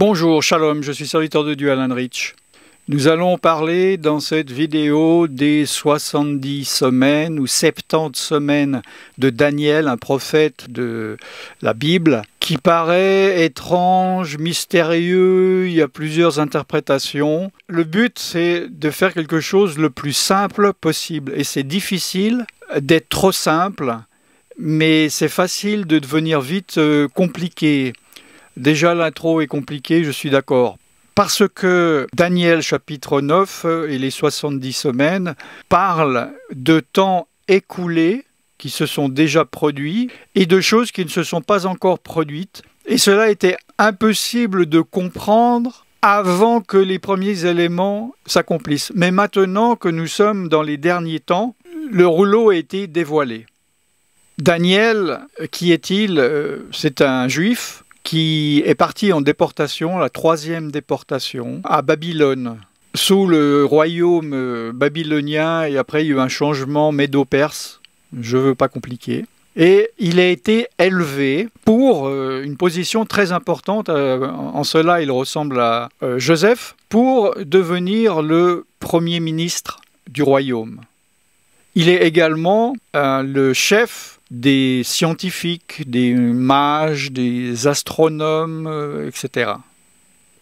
Bonjour, shalom, je suis serviteur de Dieu Alan Rich. Nous allons parler dans cette vidéo des 70 semaines ou 70 semaines de Daniel, un prophète de la Bible, qui paraît étrange, mystérieux, il y a plusieurs interprétations. Le but, c'est de faire quelque chose le plus simple possible. Et c'est difficile d'être trop simple, mais c'est facile de devenir vite compliqué. Déjà, l'intro est compliquée, je suis d'accord. Parce que Daniel chapitre 9 et les 70 semaines parlent de temps écoulés qui se sont déjà produits et de choses qui ne se sont pas encore produites. Et cela était impossible de comprendre avant que les premiers éléments s'accomplissent. Mais maintenant que nous sommes dans les derniers temps, le rouleau a été dévoilé. Daniel, qui est-il? C'est un juif qui est parti en déportation, la 3e déportation, à Babylone, sous le royaume babylonien, et après il y a eu un changement médo-perse, je ne veux pas compliquer. Et il a été élevé pour une position très importante, en cela il ressemble à Joseph, pour devenir le premier ministre du royaume. Il est également le chef des scientifiques, des mages, des astronomes, etc.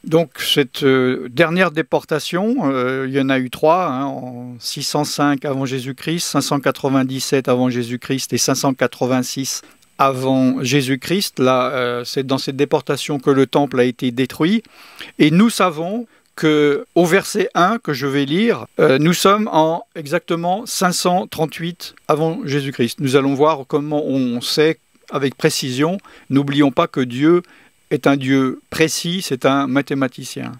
Donc cette dernière déportation, il y en a eu 3, en 605 avant Jésus-Christ, 597 avant Jésus-Christ et 586 avant Jésus-Christ. Là, c'est dans cette déportation que le temple a été détruit. Et nous savons qu'au verset 1 que je vais lire, nous sommes en exactement 538 avant Jésus-Christ. Nous allons voir comment on sait avec précision. N'oublions pas que Dieu est un Dieu précis, c'est un mathématicien.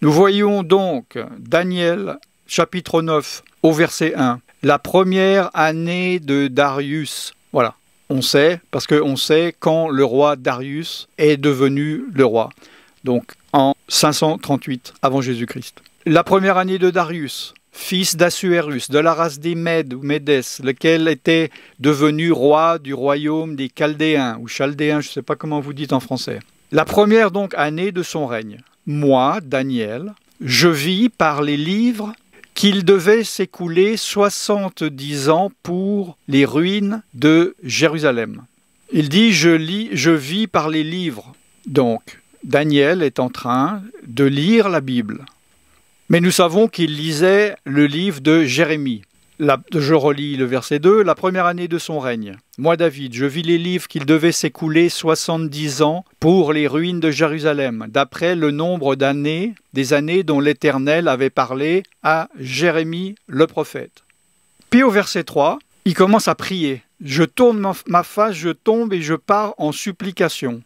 Nous voyons donc Daniel chapitre 9 au verset 1. La première année de Darius. Voilà, on sait, parce qu'on sait quand le roi Darius est devenu le roi. Donc, en 538 avant Jésus-Christ. La première année de Darius, fils d'Assuérus, de la race des Mèdes ou Médès, lequel était devenu roi du royaume des Chaldéens, ou Chaldéens, je ne sais pas comment vous dites en français. La première donc année de son règne. Moi, Daniel, je vis par les livres qu'il devait s'écouler 70 ans pour les ruines de Jérusalem. Il dit, je vis par les livres. Donc, Daniel est en train de lire la Bible. Mais nous savons qu'il lisait le livre de Jérémie. Je relis le verset 2. La première année de son règne. Moi, David, je vis les livres qu'il devait s'écouler 70 ans pour les ruines de Jérusalem, d'après le nombre d'années, des années dont l'Éternel avait parlé à Jérémie le prophète. Puis au verset 3, il commence à prier. Je tourne ma face, je tombe et je pars en supplication,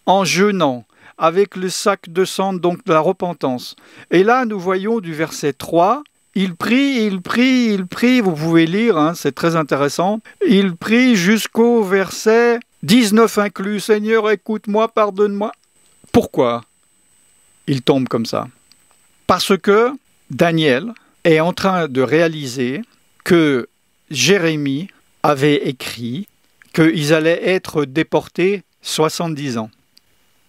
en jeûnant, avec le sac de sang, donc de la repentance. Et là, nous voyons du verset 3, il prie, vous pouvez lire, c'est très intéressant. Il prie jusqu'au verset 19 inclus, Seigneur, écoute-moi, pardonne-moi. Pourquoi il tombe comme ça? Parce que Daniel est en train de réaliser que Jérémie avait écrit qu'ils allaient être déportés 70 ans.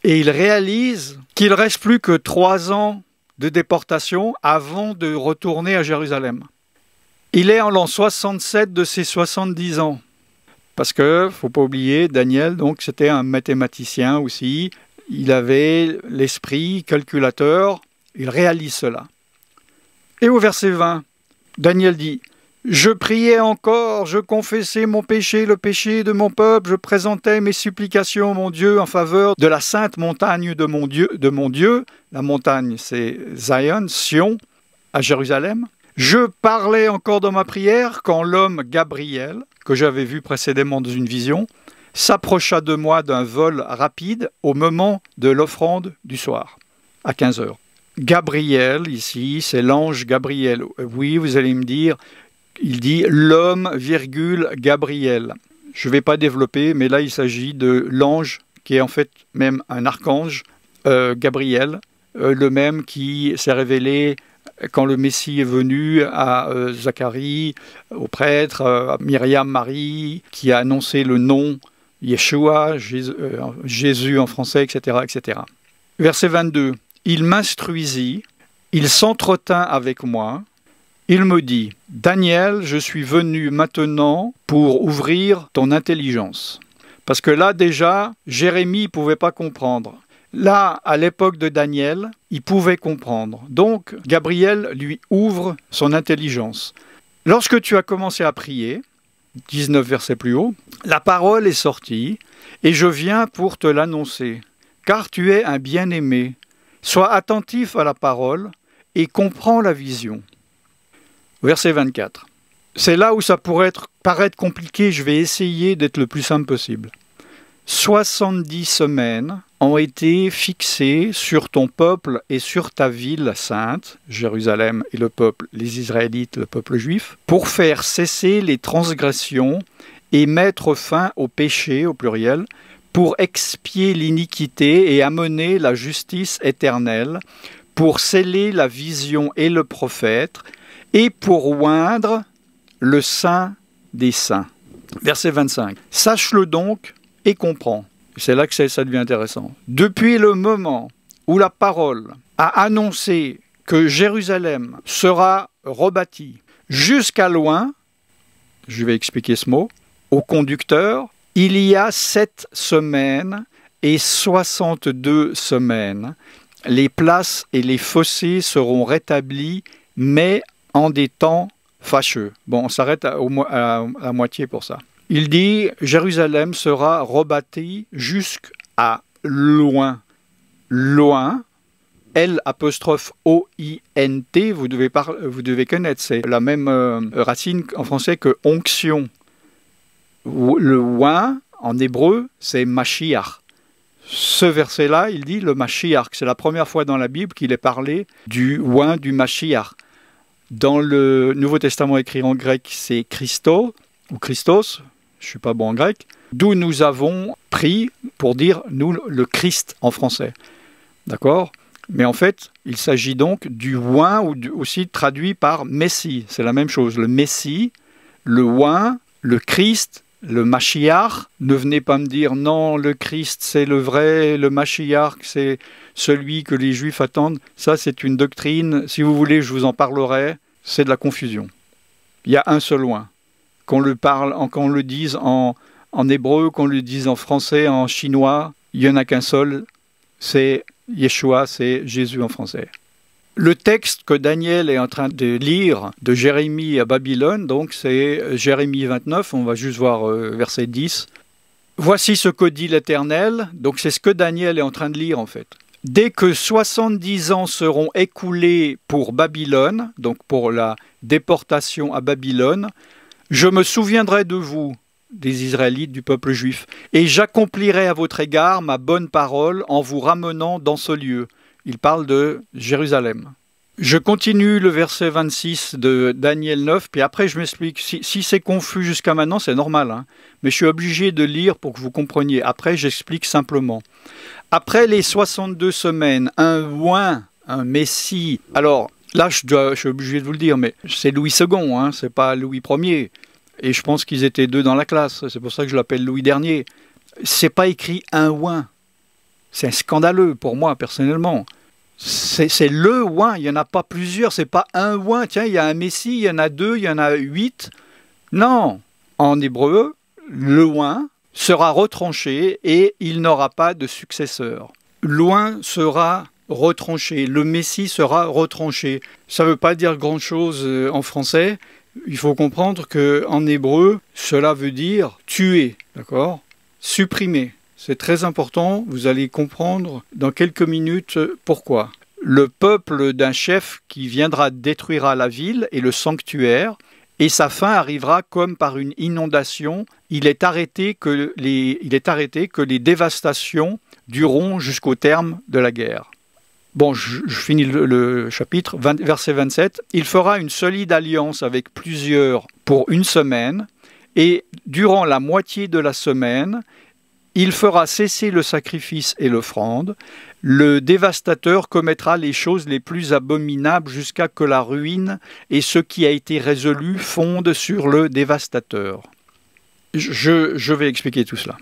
Et il réalise qu'il ne reste plus que 3 ans de déportation avant de retourner à Jérusalem. Il est en l'an 67 de ses 70 ans. Parce que, il ne faut pas oublier, Daniel, donc, c'était un mathématicien aussi. Il avait l'esprit calculateur. Il réalise cela. Et au verset 20, Daniel dit « Je priais encore, je confessais mon péché, le péché de mon peuple, je présentais mes supplications, mon Dieu, en faveur de la sainte montagne de mon Dieu. La montagne, c'est Zion, Sion, à Jérusalem. Je parlais encore dans ma prière quand l'homme Gabriel, que j'avais vu précédemment dans une vision, s'approcha de moi d'un vol rapide au moment de l'offrande du soir, à 15 heures. Gabriel, ici, c'est l'ange Gabriel. Oui, vous allez me dire... Il dit l'homme, Gabriel. Je ne vais pas développer, mais là il s'agit de l'ange qui est en fait même un archange, Gabriel, le même qui s'est révélé quand le Messie est venu à Zacharie, au prêtre, à Myriam, Marie, qui a annoncé le nom Yeshua, Jésus en français, etc., etc. Verset 22. Il m'instruisit, il s'entretint avec moi, il me dit, Daniel, je suis venu maintenant pour ouvrir ton intelligence. Parce que là déjà, Jérémie ne pouvait pas comprendre. Là, à l'époque de Daniel, il pouvait comprendre. Donc, Gabriel lui ouvre son intelligence. Lorsque tu as commencé à prier, 19 versets plus haut, la parole est sortie, et je viens pour te l'annoncer, car tu es un bien-aimé. Sois attentif à la parole et comprends la vision. Verset 24. C'est là où ça pourrait paraître compliqué, je vais essayer d'être le plus simple possible. 70 semaines ont été fixées sur ton peuple et sur ta ville sainte, Jérusalem et le peuple, les Israélites, le peuple juif, pour faire cesser les transgressions et mettre fin au péché, au pluriel, pour expier l'iniquité et amener la justice éternelle, pour sceller la vision et le prophète, et pour oindre le Saint des saints. Verset 25. Sache-le donc et comprends. C'est là que ça devient intéressant. Depuis le moment où la parole a annoncé que Jérusalem sera rebâtie jusqu'à loin, je vais expliquer ce mot, au conducteur, il y a 7 semaines et 62 semaines. Les places et les fossés seront rétablis, mais en des temps fâcheux. Bon, on s'arrête à moitié pour ça. Il dit, Jérusalem sera rebâtie jusqu'à loin. Loin, L'-O-I-N-T, vous devez connaître, c'est la même racine en français que onction. Le loin, en hébreu, c'est Mashiach. Ce verset-là, il dit le Mashiach. C'est la première fois dans la Bible qu'il est parlé du oin du Mashiach. Dans le Nouveau Testament écrit en grec, c'est Christo, ou Christos, je ne suis pas bon en grec, d'où nous avons pris pour dire, nous, le Christ en français. D'accord ? Mais en fait, il s'agit donc du oin, ou aussi traduit par Messie. C'est la même chose. Le Messie, le oin, le Christ, le Mashiach. Ne venez pas me dire, non, le Christ, c'est le vrai, le Mashiach, c'est celui que les Juifs attendent. Ça, c'est une doctrine. Si vous voulez, je vous en parlerai. C'est de la confusion. Il y a un seul oin. Qu'on le dise en hébreu, qu'on le dise en français, en chinois, il n'y en a qu'un seul, c'est Yeshua, c'est Jésus en français. Le texte que Daniel est en train de lire de Jérémie à Babylone, donc c'est Jérémie 29, on va juste voir verset 10. Voici ce que dit l'Éternel, donc c'est ce que Daniel est en train de lire en fait. Dès que 70 ans seront écoulés pour Babylone, donc pour la déportation à Babylone, je me souviendrai de vous, des Israélites, du peuple juif, et j'accomplirai à votre égard ma bonne parole en vous ramenant dans ce lieu. Il parle de Jérusalem. Je continue le verset 26 de Daniel 9, puis après je m'explique. Si c'est confus jusqu'à maintenant, c'est normal, hein, mais je suis obligé de lire pour que vous compreniez. Après, j'explique simplement. Après les 62 semaines, un oin, un messie. Alors, là, je suis obligé de vous le dire, mais c'est Louis II, hein, c'est pas Louis Ier. Et je pense qu'ils étaient 2 dans la classe. C'est pour ça que je l'appelle Louis Dernier. C'est pas écrit un oin. C'est scandaleux pour moi, personnellement. C'est le oin. Il n'y en a pas plusieurs. C'est pas un oin. Tiens, il y a un messie, il y en a 2, il y en a 8. Non. En hébreu, le oin sera retranché et il n'aura pas de successeur. L'oin sera retranché, le Messie sera retranché. Ça ne veut pas dire grand-chose en français. Il faut comprendre qu'en hébreu, cela veut dire tuer, d'accord ? Supprimer. C'est très important, vous allez comprendre dans quelques minutes pourquoi. Le peuple d'un chef qui viendra détruira la ville et le sanctuaire, et sa fin arrivera comme par une inondation. Il est arrêté que les dévastations dureront jusqu'au terme de la guerre. Bon, je finis le chapitre, verset 27. Il fera une solide alliance avec plusieurs pour une semaine, et durant la moitié de la semaine, il fera cesser le sacrifice et l'offrande. Le dévastateur commettra les choses les plus abominables jusqu'à que la ruine et ce qui a été résolu fondent sur le dévastateur. Je vais expliquer tout cela.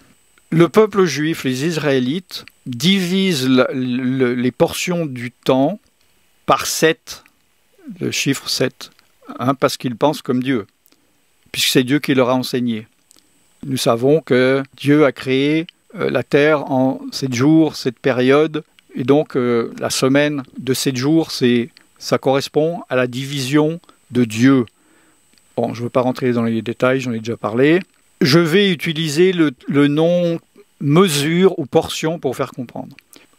Le peuple juif, les Israélites, divise les portions du temps par 7, le chiffre 7, hein, parce qu'ils pensent comme Dieu, puisque c'est Dieu qui leur a enseigné. Nous savons que Dieu a créé la terre en 7 jours, cette période, et donc la semaine de 7 jours, ça correspond à la division de Dieu. Bon, je ne veux pas rentrer dans les détails, j'en ai déjà parlé. Je vais utiliser le nom mesure ou portion pour faire comprendre.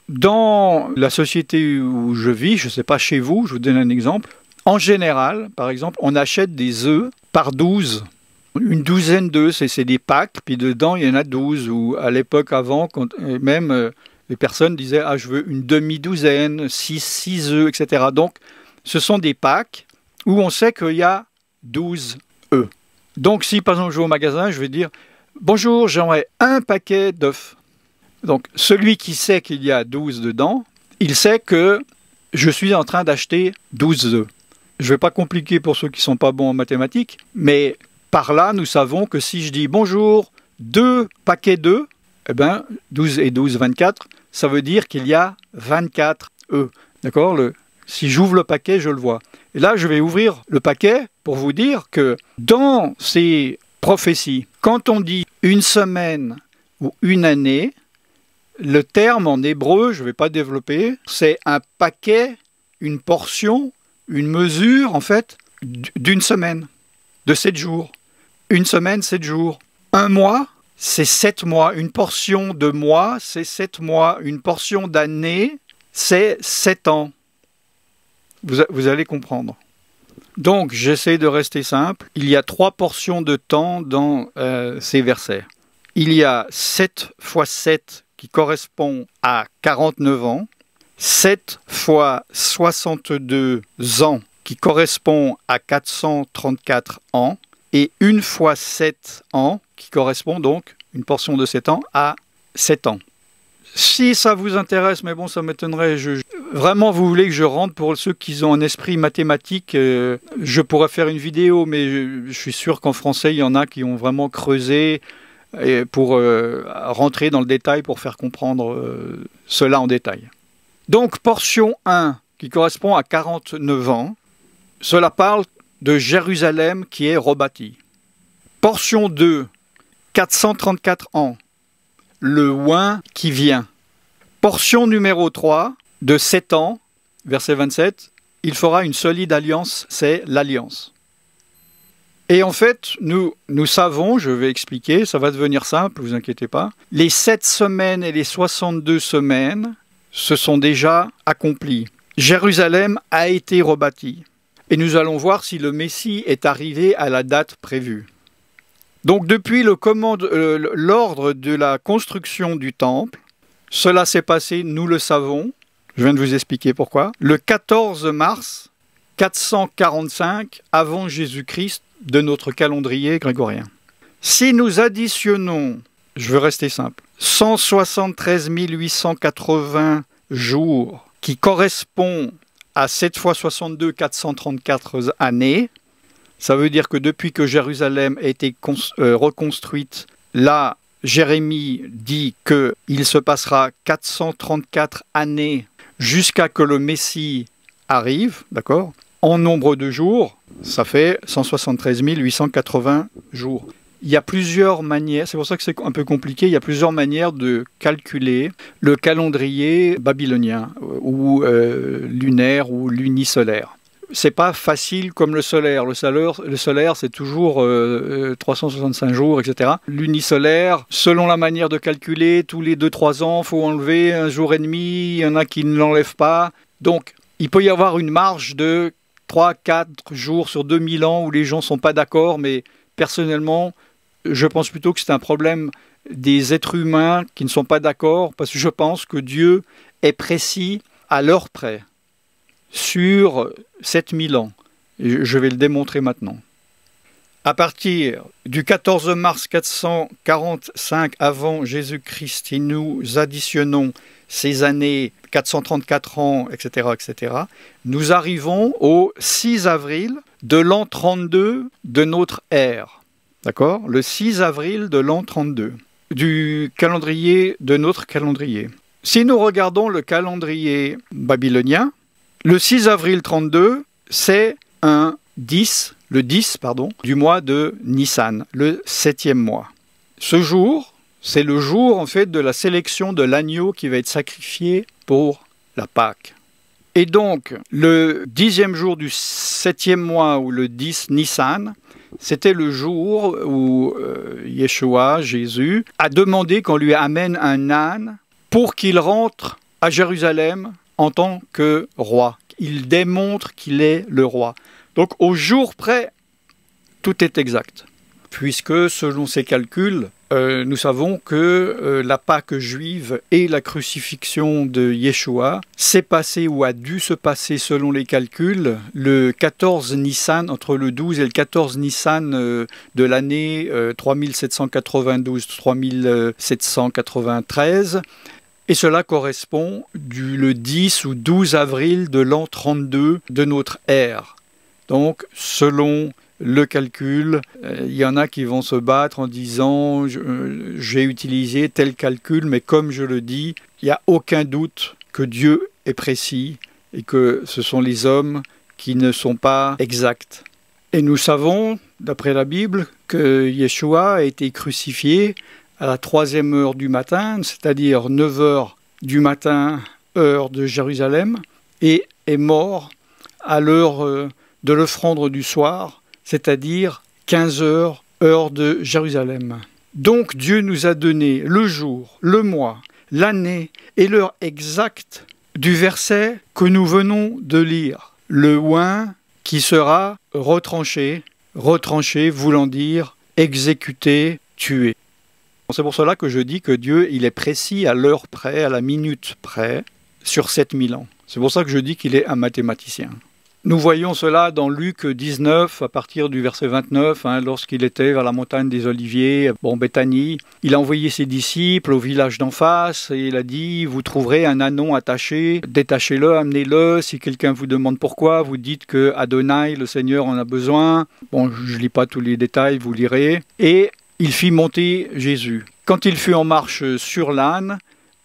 Dans la société où je vis, je ne sais pas chez vous, je vous donne un exemple. En général, par exemple, on achète des œufs par 12. Une douzaine d'œufs, c'est des packs, puis dedans, il y en a 12. Ou à l'époque avant, même les personnes disaient « Ah, je veux une demi-douzaine, 6 œufs, etc. » Donc, ce sont des packs où on sait qu'il y a 12 œufs. Donc, si par exemple je vais au magasin, je vais dire « Bonjour, j'aimerais un paquet d'œufs. » Donc, celui qui sait qu'il y a 12 dedans, il sait que je suis en train d'acheter 12 œufs. Je ne vais pas compliquer pour ceux qui ne sont pas bons en mathématiques, mais par là, nous savons que si je dis « Bonjour, 2 paquets d'œufs », eh bien, 12 et 12, 24, ça veut dire qu'il y a 24 œufs. D'accord ? Si j'ouvre le paquet, je le vois. Et là, je vais ouvrir le paquet pour vous dire que dans ces prophéties, quand on dit une semaine ou une année, le terme en hébreu, je ne vais pas développer, c'est un paquet, une portion, une mesure, en fait, d'une semaine, de 7 jours. Une semaine, 7 jours. Un mois, c'est 7 mois. Une portion de mois, c'est 7 mois. Une portion d'année, c'est 7 ans. Vous allez comprendre. Donc, j'essaie de rester simple. Il y a 3 portions de temps dans ces versets. Il y a 7 fois 7 qui correspond à 49 ans. 7 fois 62 ans qui correspond à 434 ans. Et 1 fois 7 ans qui correspond donc, une portion de 7 ans, à 7 ans. Si ça vous intéresse, mais bon, ça m'étonnerait, vraiment vous voulez que je rentre pour ceux qui ont un esprit mathématique, je pourrais faire une vidéo, mais je suis sûr qu'en français, il y en a qui ont vraiment creusé pour rentrer dans le détail, pour faire comprendre cela en détail. Donc, portion 1, qui correspond à 49 ans, cela parle de Jérusalem qui est rebâtie. Portion 2, 434 ans, le oint qui vient. Portion numéro 3, de 7 ans, verset 27, il fera une solide alliance, c'est l'alliance. Et en fait, nous savons, je vais expliquer, ça va devenir simple, ne vous inquiétez pas, les 7 semaines et les 62 semaines se sont déjà accomplis. Jérusalem a été rebâtie. Et nous allons voir si le Messie est arrivé à la date prévue. Donc depuis l'ordre de la construction du temple, cela s'est passé, nous le savons, je viens de vous expliquer pourquoi, le 14 mars 445 avant Jésus-Christ de notre calendrier grégorien. Si nous additionnons, je veux rester simple, 173 880 jours qui correspond à 7 fois 62, 434 années, ça veut dire que depuis que Jérusalem a été reconstruite, là, Jérémie dit qu'il se passera 434 années jusqu'à que le Messie arrive, d'accord ? En nombre de jours, ça fait 173 880 jours. Il y a plusieurs manières, c'est pour ça que c'est un peu compliqué, il y a plusieurs manières de calculer le calendrier babylonien ou lunaire ou lunisolaire. C'est pas facile comme le solaire. Le solaire c'est toujours 365 jours, etc. L'unisolaire, selon la manière de calculer, tous les 2-3 ans, il faut enlever 1 jour et demi, il y en a qui ne l'enlèvent pas. Donc, il peut y avoir une marge de 3-4 jours sur 2000 ans où les gens ne sont pas d'accord, mais personnellement, je pense plutôt que c'est un problème des êtres humains qui ne sont pas d'accord, parce que je pense que Dieu est précis à l'heure près sur 7000 ans. Et je vais le démontrer maintenant. À partir du 14 mars 445 avant Jésus-Christ, si nous additionnons ces années 434 ans, etc., nous arrivons au 6 avril de l'an 32 de notre ère. D'accord ? Le 6 avril de l'an 32, du calendrier de notre calendrier. Si nous regardons le calendrier babylonien, le 6 avril 32, c'est le 10 du mois de Nissan, le 7e mois. Ce jour, c'est le jour en fait de la sélection de l'agneau qui va être sacrifié pour la Pâque. Et donc, le 10e jour du 7e mois, ou le 10 Nissan, c'était le jour où Yeshua, Jésus, a demandé qu'on lui amène un âne pour qu'il rentre à Jérusalem en tant que roi. Il démontre qu'il est le roi. Donc, au jour près, tout est exact. Puisque, selon ses calculs, nous savons que la Pâque juive et la crucifixion de Yeshua s'est passé ou a dû se passer selon les calculs le 14 Nissan, entre le 12 et le 14 Nissan de l'année 3792-3793. Et cela correspond le 10 ou 12 avril de l'an 32 de notre ère. Donc, selon le calcul, il y en a qui vont se battre en disant j'ai utilisé tel calcul, mais comme je le dis, il n'y a aucun doute que Dieu est précis et que ce sont les hommes qui ne sont pas exacts. Et nous savons, d'après la Bible, que Yeshua a été crucifié à la 3e heure du matin, c'est-à-dire 9 heures du matin, heure de Jérusalem, et est mort à l'heure de l'offrande du soir, c'est-à-dire 15 heures, heure de Jérusalem. Donc Dieu nous a donné le jour, le mois, l'année et l'heure exacte du verset que nous venons de lire. Le oint qui sera retranché, retranché voulant dire exécuté, tué. C'est pour cela que je dis que Dieu, il est précis à l'heure près, à la minute près, sur 7000 ans. C'est pour ça que je dis qu'il est un mathématicien. Nous voyons cela dans Luc 19, à partir du verset 29, lorsqu'il était vers la montagne des Oliviers, Béthanie. Il a envoyé ses disciples au village d'en face et il a dit « Vous trouverez un ânon attaché, détachez-le, amenez-le. Si quelqu'un vous demande pourquoi, vous dites que Adonai, le Seigneur, en a besoin. » Bon, je ne lis pas tous les détails, vous lirez. Et il fit monter Jésus. Quand il fut en marche sur l'âne,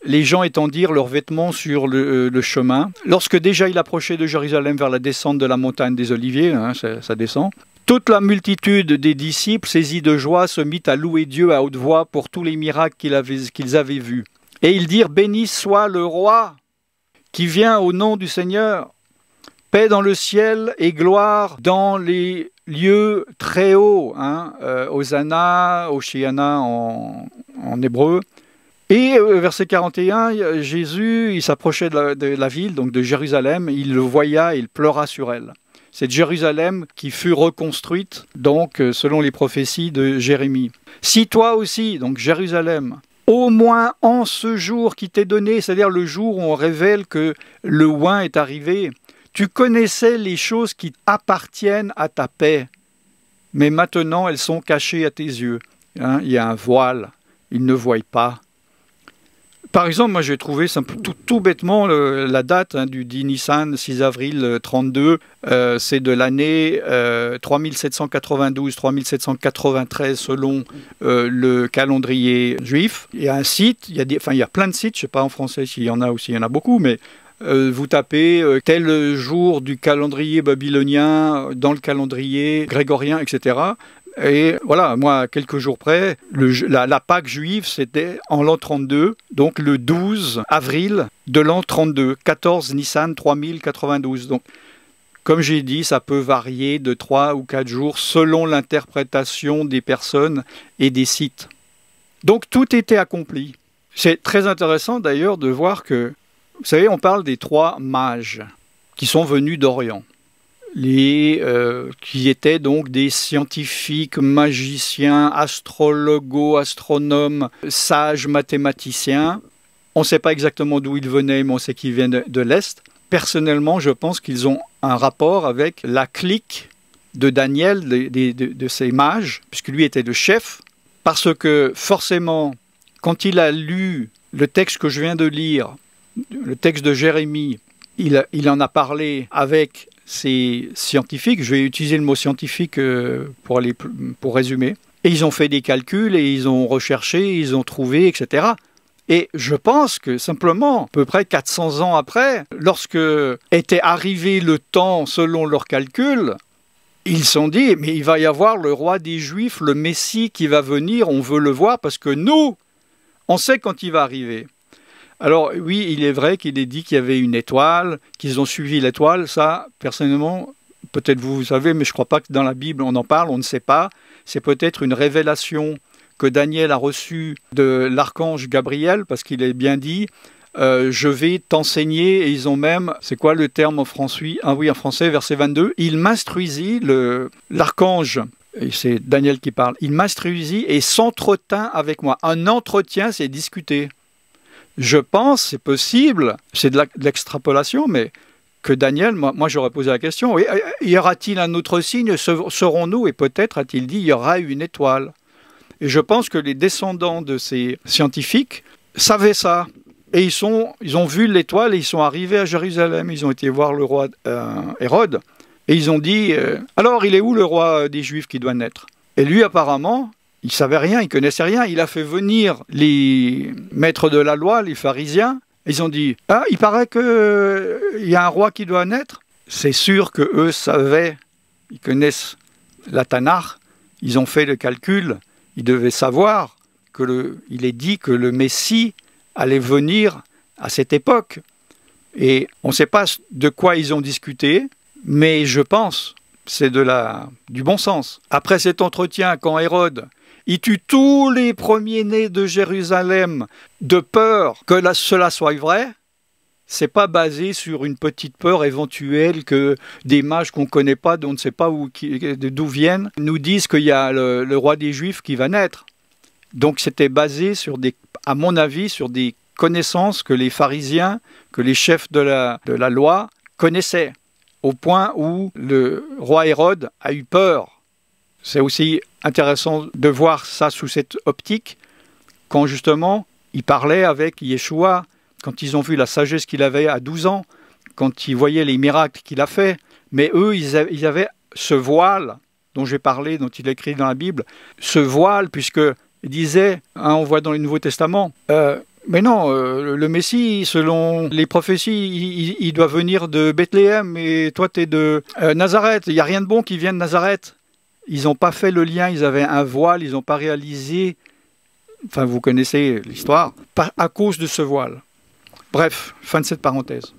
les gens étendirent leurs vêtements sur le chemin. Lorsque déjà il approchait de Jérusalem vers la descente de la montagne des Oliviers, ça descend, toute la multitude des disciples, saisis de joie, se mit à louer Dieu à haute voix pour tous les miracles qu'ils avaient vus. Et ils dirent « Béni soit le roi qui vient au nom du Seigneur, paix dans le ciel et gloire dans les lieux très hauts. » Hosanna, Oshiana en hébreu. Et verset 41, Jésus, il s'approchait de la ville, donc de Jérusalem, il le voya et il pleura sur elle. C'est Jérusalem qui fut reconstruite, donc selon les prophéties de Jérémie. Si toi aussi, donc Jérusalem, au moins en ce jour qui t'est donné, c'est-à-dire le jour où on révèle que le oint est arrivé, tu connaissais les choses qui appartiennent à ta paix, mais maintenant elles sont cachées à tes yeux. Il y a un voile, ils ne voient pas. Par exemple, moi j'ai trouvé tout bêtement la date du 10 Nissan, 6 avril 32, c'est de l'année 3792-3793 selon le calendrier juif. Il y a un site, il y a plein de sites, je ne sais pas en français s'il y en a ou s'il y en a beaucoup, mais vous tapez tel jour du calendrier babylonien dans le calendrier grégorien, etc. Et voilà, moi, quelques jours près, la Pâque juive, c'était en l'an 32, donc le 12 avril de l'an 32, 14 Nissan 3092. Donc, comme j'ai dit, ça peut varier de 3 ou 4 jours selon l'interprétation des personnes et des sites. Donc, tout était accompli. C'est très intéressant d'ailleurs de voir que, vous savez, on parle des 3 mages qui sont venus d'Orient. Qui étaient donc des scientifiques, magiciens, astrologos, astronomes, sages, mathématiciens. On ne sait pas exactement d'où ils venaient, mais on sait qu'ils viennent de l'Est. Personnellement, je pense qu'ils ont un rapport avec la clique de Daniel, de ces mages, puisque lui était le chef, parce que forcément, quand il a lu le texte que je viens de lire, le texte de Jérémie, il en a parlé avec ces scientifiques, je vais utiliser le mot scientifique pour résumer, et ils ont fait des calculs, et ils ont recherché, ils ont trouvé, etc. Et je pense que simplement, à peu près 400 ans après, lorsque était arrivé le temps selon leurs calculs, ils se sont dit, mais il va y avoir le roi des Juifs, le Messie qui va venir, on veut le voir parce que nous, on sait quand il va arriver. Alors oui, il est vrai qu'il est dit qu'il y avait une étoile, qu'ils ont suivi l'étoile, ça, personnellement, peut-être vous savez, mais je ne crois pas que dans la Bible on en parle, on ne sait pas. C'est peut-être une révélation que Daniel a reçue de l'archange Gabriel, parce qu'il est bien dit, je vais t'enseigner, et ils ont même, c'est quoi le terme en français? Ah oui, en français, verset 22, il m'instruisit, l'archange, et c'est Daniel qui parle, il m'instruisit et s'entretint avec moi. Un entretien, c'est discuter. Je pense, c'est possible, c'est de l'extrapolation, mais que Daniel, moi j'aurais posé la question, y aura-t-il un autre signe, serons-nous, et peut-être a-t-il dit, il y aura une étoile. Et je pense que les descendants de ces scientifiques savaient ça. Et ils ont vu l'étoile et ils sont arrivés à Jérusalem. Ils ont été voir le roi Hérode. Et ils ont dit, alors il est où le roi des Juifs qui doit naître? Et lui apparemment, il ne savait rien, il ne connaissait rien. Il a fait venir les maîtres de la loi, les pharisiens. Ils ont dit, ah, il paraît qu'il y a un roi qui doit naître. C'est sûr qu'eux savaient, ils connaissent la Tanakh, ils ont fait le calcul, ils devaient savoir qu'il est dit que le Messie allait venir à cette époque. Et on ne sait pas de quoi ils ont discuté, mais je pense, c'est du bon sens. Après cet entretien, quand Hérode, il tue tous les premiers-nés de Jérusalem de peur que cela soit vrai, c'est pas basé sur une petite peur éventuelle que des mages qu'on ne connaît pas, dont on ne sait pas d'où viennent, nous disent qu'il y a le roi des Juifs qui va naître. Donc c'était basé sur à mon avis, sur des connaissances que les pharisiens, que les chefs de la loi connaissaient, au point où le roi Hérode a eu peur. C'est aussi intéressant de voir ça sous cette optique, quand justement il parlait avec Yeshua, quand ils ont vu la sagesse qu'il avait à 12 ans, quand ils voyaient les miracles qu'il a fait. Mais eux, ils avaient ce voile dont j'ai parlé, dont il est écrit dans la Bible, ce voile, puisqu'il disait, on voit dans le Nouveau Testament, mais non, le Messie, selon les prophéties, il doit venir de Bethléem, et toi tu es de Nazareth. Il n'y a rien de bon qui vient de Nazareth. Ils n'ont pas fait le lien, ils avaient un voile, ils n'ont pas réalisé, enfin vous connaissez l'histoire, à cause de ce voile. Bref, fin de cette parenthèse.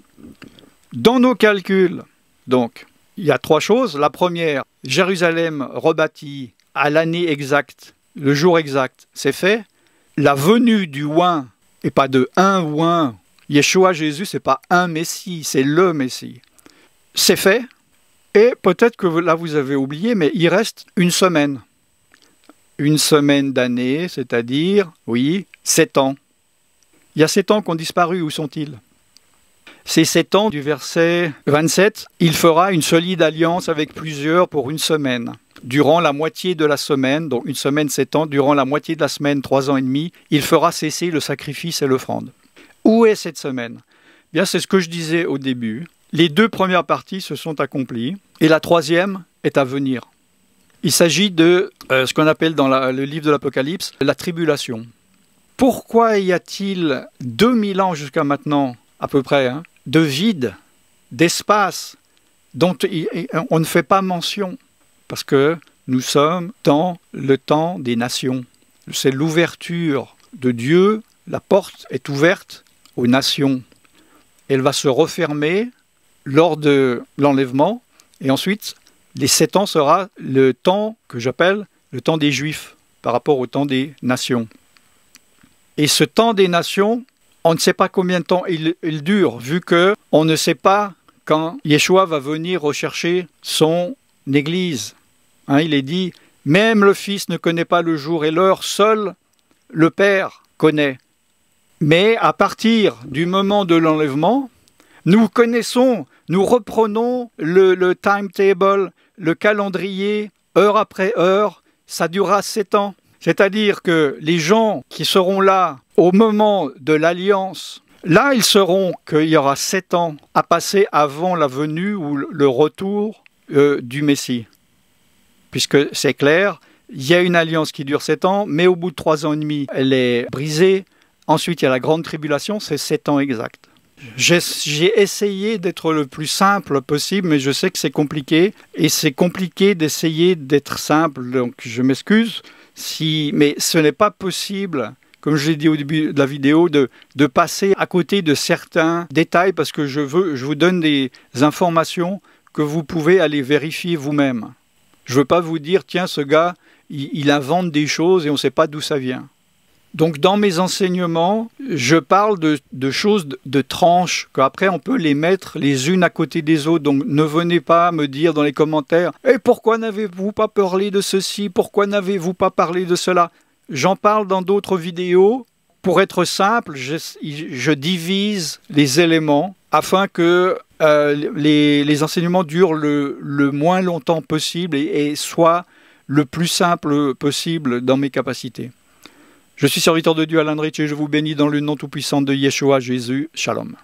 Dans nos calculs, donc, il y a 3 choses. La première, Jérusalem rebâtie à l'année exacte, le jour exact, c'est fait. La venue du oint, et pas de un oint, Yeshua, Jésus, c'est pas un Messie, c'est le Messie. C'est fait. Et peut-être que là vous avez oublié, mais il reste une semaine. Une semaine d'année, c'est-à-dire, oui, 7 ans. Il y a 7 ans qui ont disparu, où sont-ils? Ces 7 ans du verset 27, il fera une solide alliance avec plusieurs pour une semaine. Durant la moitié de la semaine, donc une semaine 7 ans, durant la moitié de la semaine 3 ans et demi, il fera cesser le sacrifice et l'offrande. Où est cette semaine? Bien, c'est ce que je disais au début. Les 2 premières parties se sont accomplies et la 3e est à venir. Il s'agit de ce qu'on appelle dans le livre de l'Apocalypse la tribulation. Pourquoi y a-t-il 2000 ans jusqu'à maintenant, à peu près, de vide, d'espace, dont on ne fait pas mention? Parce que nous sommes dans le temps des nations. C'est l'ouverture de Dieu, la porte est ouverte aux nations. Elle va se refermer lors de l'enlèvement, et ensuite, les 7 ans sera le temps que j'appelle le temps des Juifs, par rapport au temps des nations. Et ce temps des nations, on ne sait pas combien de temps il dure, vu qu'on ne sait pas quand Yeshua va venir rechercher son Église. Il est dit, même le Fils ne connaît pas le jour et l'heure, seul le Père connaît. Mais à partir du moment de l'enlèvement, nous connaissons, nous reprenons le timetable, le calendrier, heure après heure, ça durera 7 ans. C'est-à-dire que les gens qui seront là au moment de l'alliance, là ils sauront qu'il y aura 7 ans à passer avant la venue ou le retour du Messie. Puisque c'est clair, il y a une alliance qui dure 7 ans, mais au bout de 3 ans et demi, elle est brisée. Ensuite, il y a la grande tribulation, c'est 7 ans exacts. J'ai essayé d'être le plus simple possible, mais je sais que c'est compliqué. Et c'est compliqué d'essayer d'être simple, donc je m'excuse. Mais ce n'est pas possible, comme je l'ai dit au début de la vidéo, de passer à côté de certains détails parce que je vous donne des informations que vous pouvez aller vérifier vous-même. Je ne veux pas vous dire, tiens, ce gars, il invente des choses et on ne sait pas d'où ça vient. Donc dans mes enseignements, je parle de choses, de tranches, qu'après on peut les mettre les unes à côté des autres. Donc ne venez pas me dire dans les commentaires « Et pourquoi n'avez-vous pas parlé de ceci? Pourquoi n'avez-vous pas parlé de cela ?» J'en parle dans d'autres vidéos. Pour être simple, je divise les éléments afin que les enseignements durent le moins longtemps possible et soient le plus simple possible dans mes capacités. Je suis serviteur de Dieu Alan Rich et je vous bénis dans le nom tout-puissant de Yeshua Jésus. Shalom.